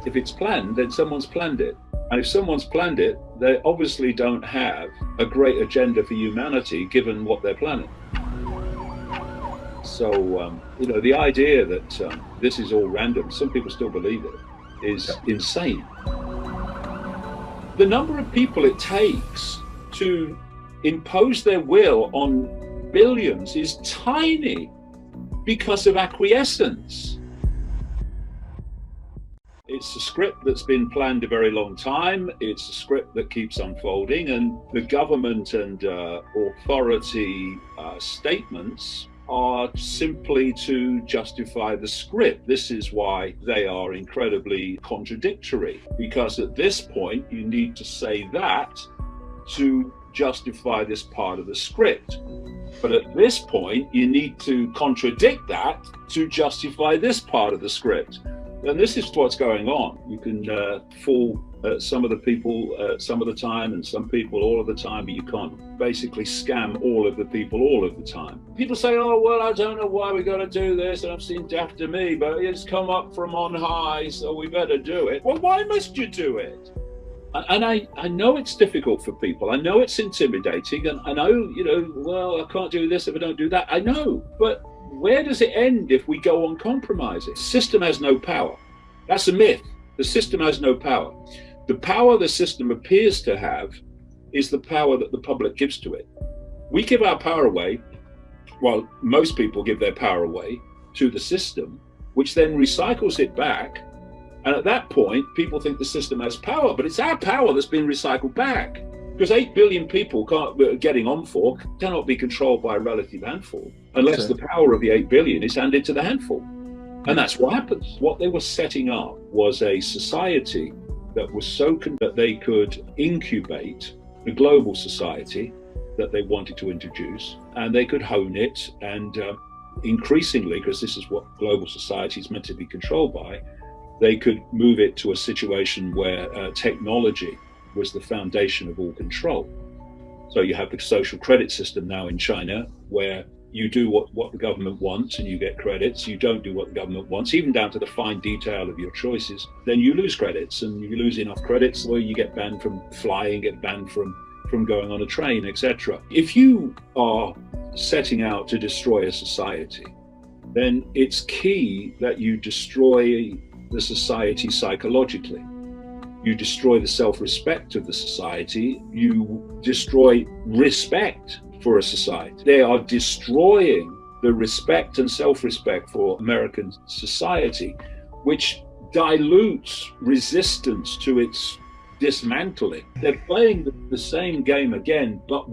If it's planned, then someone's planned it. And if someone's planned it, they obviously don't have a great agenda for humanity, given what they're planning. So, the idea that this is all random, some people still believe it, is insane. The number of people it takes to impose their will on billions is tiny because of acquiescence. It's a script that's been planned a very long time. It's a script that keeps unfolding, and the government and authority statements are simply to justify the script. This is why they are incredibly contradictory, because at this point you need to say that to justify this part of the script. But at this point you need to contradict that to justify this part of the script. And this is what's going on. You can fool some of the people some of the time and some people all of the time, but you can't basically scam all of the people all of the time. People say, oh, well, I don't know why we got to do this, and I've seen death to me, but it's come up from on high, so we better do it. Well, why must you do it? And I know it's difficult for people. I know it's intimidating, and I know, well, I can't do this if I don't do that. I know, but where does it end if we go on compromising? The system has no power. That's a myth. The system has no power. The power the system appears to have is the power that the public gives to it. We give our power away, well, most people give their power away to the system, which then recycles it back. And at that point, people think the system has power, but it's our power that's been recycled back. Because 8 billion people getting on for cannot be controlled by a relative handful unless the power of the 8 billion is handed to the handful. And that's what happens. What they were setting up was a society that was so that they could incubate the global society that they wanted to introduce, and they could hone it, and increasingly, because this is what global society is meant to be controlled by, they could move it to a situation where technology was the foundation of all control. So you have the social credit system now in China, where you do what the government wants and you get credits. You don't do what the government wants, even down to the fine detail of your choices, then you lose credits, and you lose enough credits where you get banned from flying, get banned from going on a train, etc. If you are setting out to destroy a society, then it's key that you destroy the society psychologically. You destroy the self-respect of the society. You destroy respect for a society. They are destroying the respect and self-respect for American society, which dilutes resistance to its dismantling. They're playing the same game again, but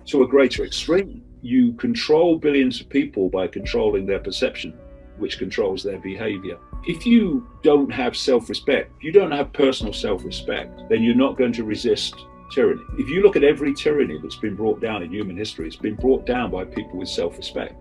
to a greater extreme. You control billions of people by controlling their perception, which controls their behavior. If you don't have self-respect, if you don't have personal self-respect, then you're not going to resist tyranny. If you look at every tyranny that's been brought down in human history, it's been brought down by people with self-respect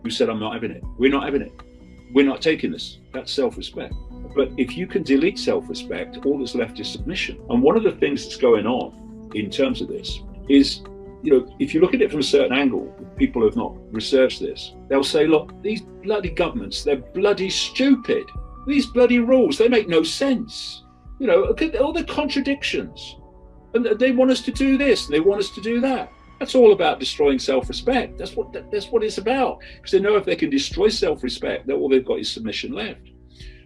who said, I'm not having it. We're not having it. We're not taking this. That's self-respect. But if you can delete self-respect, all that's left is submission. And one of the things that's going on in terms of this is, if you look at it from a certain angle, people who have not researched this, they'll say, look, these bloody governments, they're bloody stupid. These bloody rules, they make no sense. Look at all the contradictions. And they want us to do this, and they want us to do that. That's all about destroying self-respect. That's what it's about. Because they know if they can destroy self-respect, then all they've got is submission left.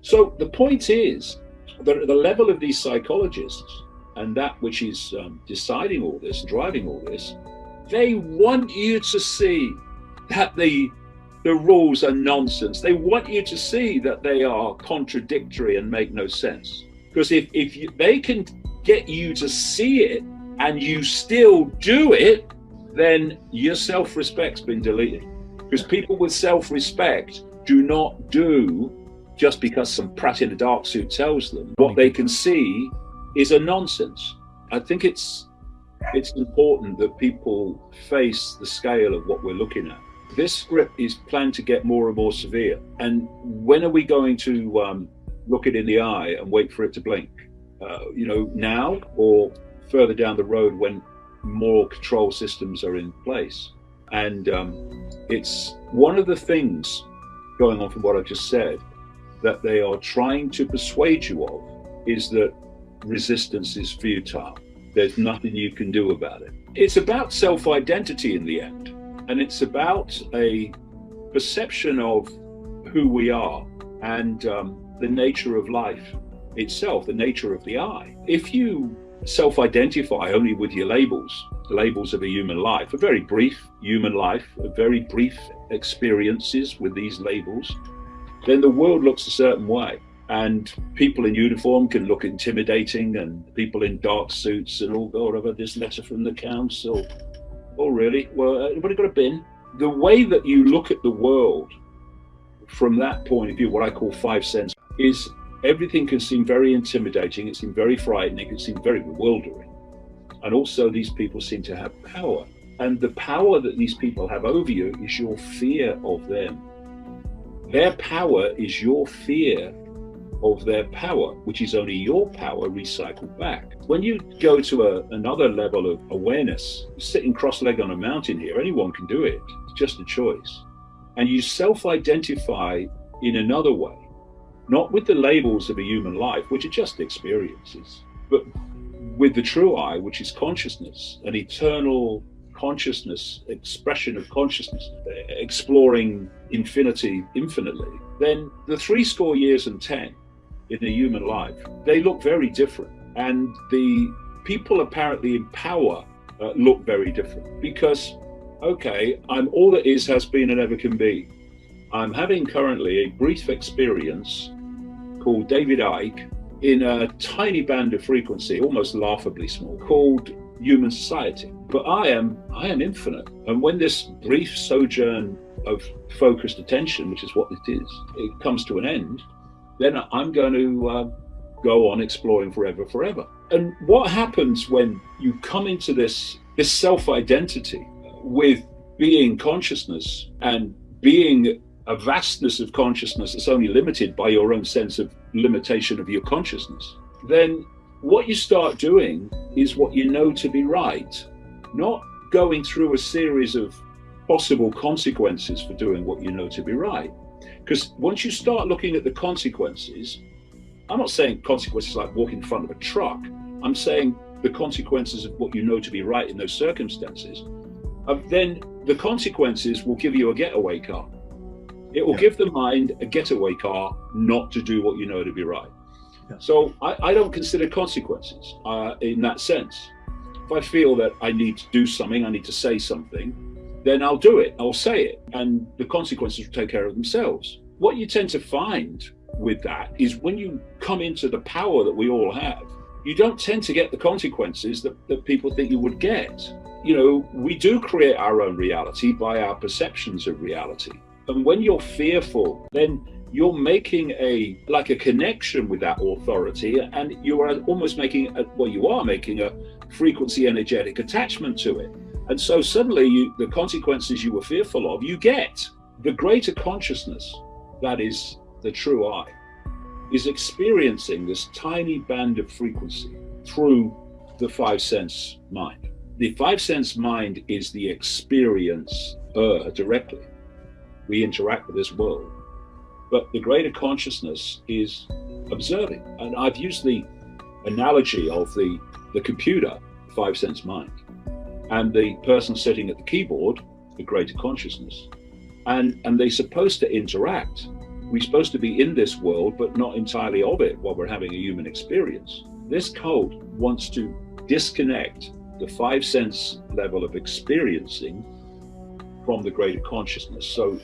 So the point is that at the level of these psychologists, and that which is deciding all this, driving all this, they want you to see that the rules are nonsense. They want you to see that they are contradictory and make no sense. Because if they can get you to see it and you still do it, then your self-respect's been deleted. Because people with self-respect do not do just because some prat in a dark suit tells them. What they can see is a nonsense. I think it's important that people face the scale of what we're looking at. This script is planned to get more and more severe. And when are we going to look it in the eye and wait for it to blink? Now or further down the road when more control systems are in place? And it's one of the things going on from what I've just said that they are trying to persuade you of is that resistance is futile. There's nothing you can do about it. It's about self-identity in the end, and it's about a perception of who we are and the nature of life itself, the nature of the I. If you self-identify only with your labels, the labels of a human life, a very brief human life, a very brief experiences with these labels, then the world looks a certain way. And people in uniform can look intimidating, and people in dark suits and all, oh, I've had this letter from the council. Oh, really? Well, anybody got a bin? The way that you look at the world from that point of view, what I call 5 sense, is everything can seem very intimidating, it seems very frightening, it seems very bewildering. And also these people seem to have power. And the power that these people have over you is your fear of them. Their power is your fear of their power, which is only your power recycled back. When you go to another level of awareness, sitting cross-legged on a mountain here, anyone can do it, it's just a choice. And you self-identify in another way, not with the labels of a human life, which are just experiences, but with the true I, which is consciousness, an eternal consciousness, expression of consciousness, exploring infinity infinitely. Then the 70 years and 10 in a human life, they look very different. And the people apparently in power look very different, because, okay, I'm all that is, has been, and ever can be. I'm having currently a brief experience called David Icke in a tiny band of frequency, almost laughably small, called human society. But I am infinite. And when this brief sojourn of focused attention, which is what it is, it comes to an end, then I'm going to go on exploring forever. And what happens when you come into this self-identity with being consciousness and being a vastness of consciousness that's only limited by your own sense of limitation of your consciousness, then what you start doing is what you know to be right, not going through a series of possible consequences for doing what you know to be right. Because once you start looking at the consequences, I'm not saying consequences like walking in front of a truck, I'm saying the consequences of what you know to be right in those circumstances, then the consequences will give you a getaway car. It will give the mind a getaway car not to do what you know to be right. Yeah. So I don't consider consequences in that sense. If I feel that I need to do something, I need to say something, then I'll do it, I'll say it, and the consequences will take care of themselves. What you tend to find with that is when you come into the power that we all have, you don't tend to get the consequences that people think you would get. You know, we do create our own reality by our perceptions of reality. And when you're fearful, then you're making a connection with that authority, and you are almost making a frequency energetic attachment to it. And so suddenly the consequences you were fearful of, you get. The greater consciousness, that is the true I, is experiencing this tiny band of frequency through the 5 sense mind. The 5 sense mind is the experience directly. We interact with this world, but the greater consciousness is observing. And I've used the analogy of the computer, 5 sense mind, and the person sitting at the keyboard, the greater consciousness. And they're supposed to interact. We're supposed to be in this world, but not entirely of it while we're having a human experience. This code wants to disconnect the 5 sense level of experiencing from the greater consciousness. So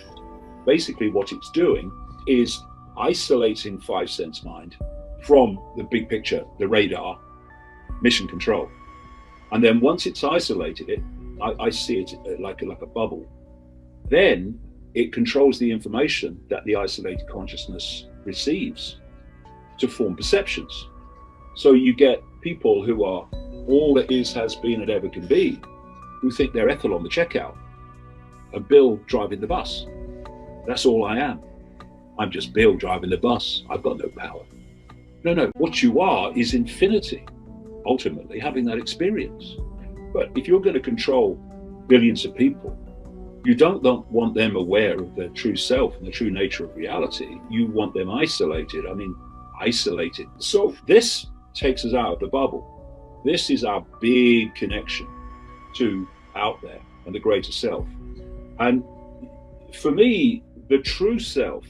basically what it's doing is isolating 5 sense mind from the big picture, the radar, mission control. And then once it's isolated it, I see it like a bubble. Then it controls the information that the isolated consciousness receives to form perceptions. So you get people who are all that is, has been, and ever can be, who think they're Ethel on the checkout and Bill driving the bus. That's all I am. I'm just Bill driving the bus. I've got no power. No, what you are is infinity, ultimately having that experience. But if you're going to control billions of people, you don't want them aware of their true self and the true nature of reality. You want them isolated. I mean, isolated. So this takes us out of the bubble. This is our big connection to out there and the greater self. And for me, the true self,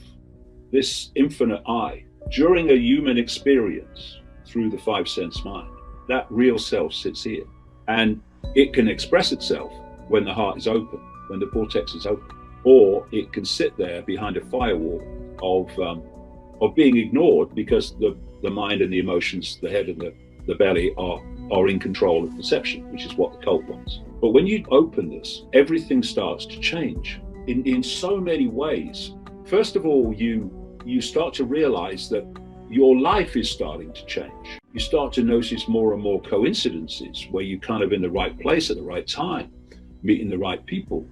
this infinite I, during a human experience through the five sense mind, that real self sits here. And it can express itself when the heart is open, when the vortex is open, or it can sit there behind a firewall of being ignored because the mind and the emotions, the head and the belly are in control of perception, which is what the cult wants. But when you open this, everything starts to change in so many ways. First of all, you start to realize that your life is starting to change. You start to notice more and more coincidences where you're kind of in the right place at the right time, meeting the right people.